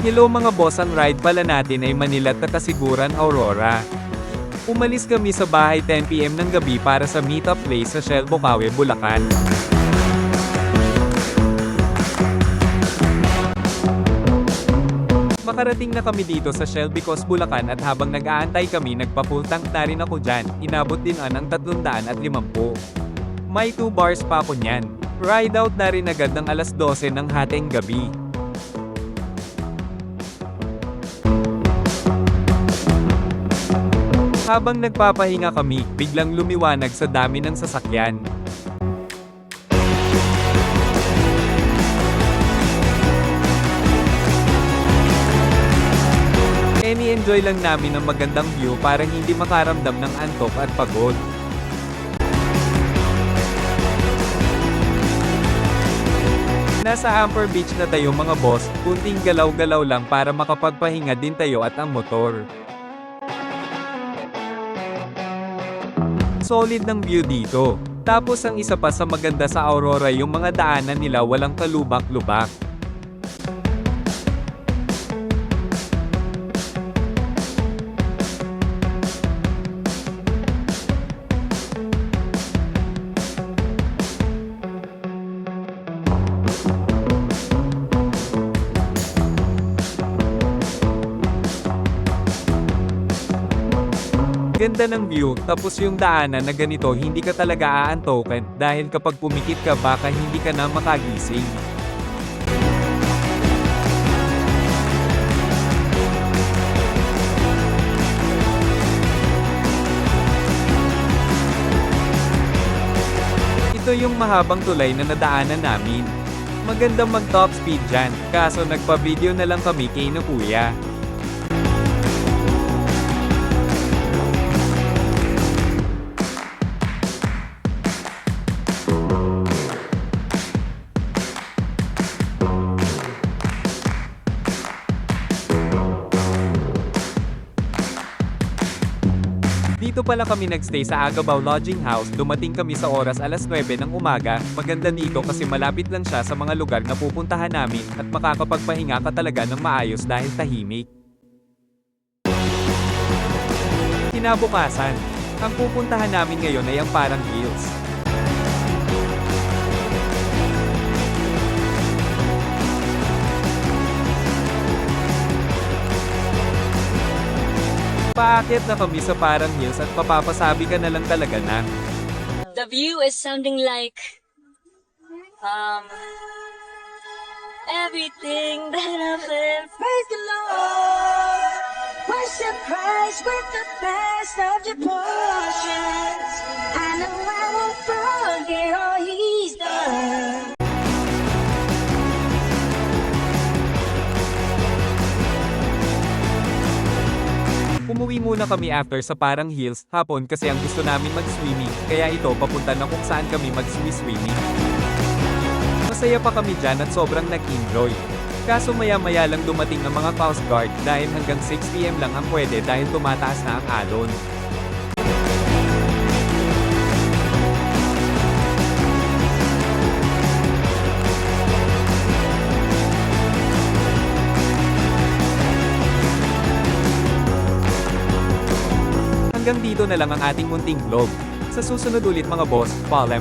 Hello mga boss, ang ride pala natin ay Manila at Kasiguran, Aurora. Umalis kami sa bahay 10 PM ng gabi para sa meetup place sa Shell Bocaue, Bulacan. Makarating na kami dito sa Shell because Bulacan at habang nag-aantay kami nagpa-full tank na rin ako dyan, inabot din ang 350. May 2 bars pa ako niyan. Ride out na rin agad ng alas 12 ng hating gabi. Habang nagpapahinga kami, biglang lumiwanag sa dami ng sasakyan. Ini-enjoy lang namin ang magandang view para hindi makaramdam ng antok at pagod. Nasa Amper Beach na tayo mga boss, kunting galaw-galaw lang para makapagpahinga din tayo at ang motor. Solid ng view dito. Tapos ang isa pa sa maganda sa Aurora yung mga daanan nila walang kalubak-lubak. Ganda ng view, tapos yung daanan na ganito hindi ka talaga aantokan, dahil kapag pumikit ka baka hindi ka na makagising. Ito yung mahabang tulay na nadaanan namin. Magandang mag-top speed dyan, kaso nagpa-video na lang kami kay na kuya. Dito pala kami nagstay sa Agabao Lodging House, dumating kami sa oras alas 9 ng umaga, maganda dito kasi malapit lang siya sa mga lugar na pupuntahan namin, at makakapagpahinga ka talaga ng maayos dahil tahimik. Kinabukasan, ang pupuntahan namin ngayon ay ang Parang Hills. Paakyat na kami sa Parang Hills at papapasabi ka na lang talaga na. The view is sounding like everything that I've lived. Praise the Lord. Worship Christ with the best of your portions. I know I won't forget all He's done. Umuwi muna kami after sa Parang Hills, hapon kasi ang gusto namin mag-swimming, kaya ito papunta na kung saan kami mag-swimming. Masaya pa kami dyan at sobrang nag-enjoy. Kaso maya-maya lang dumating ang mga Coast Guard dahil hanggang 6 PM lang ang pwede dahil tumataas na ang alon. Hanggang dito na lang ang ating munting vlog. Sa susunod ulit mga boss, paalam.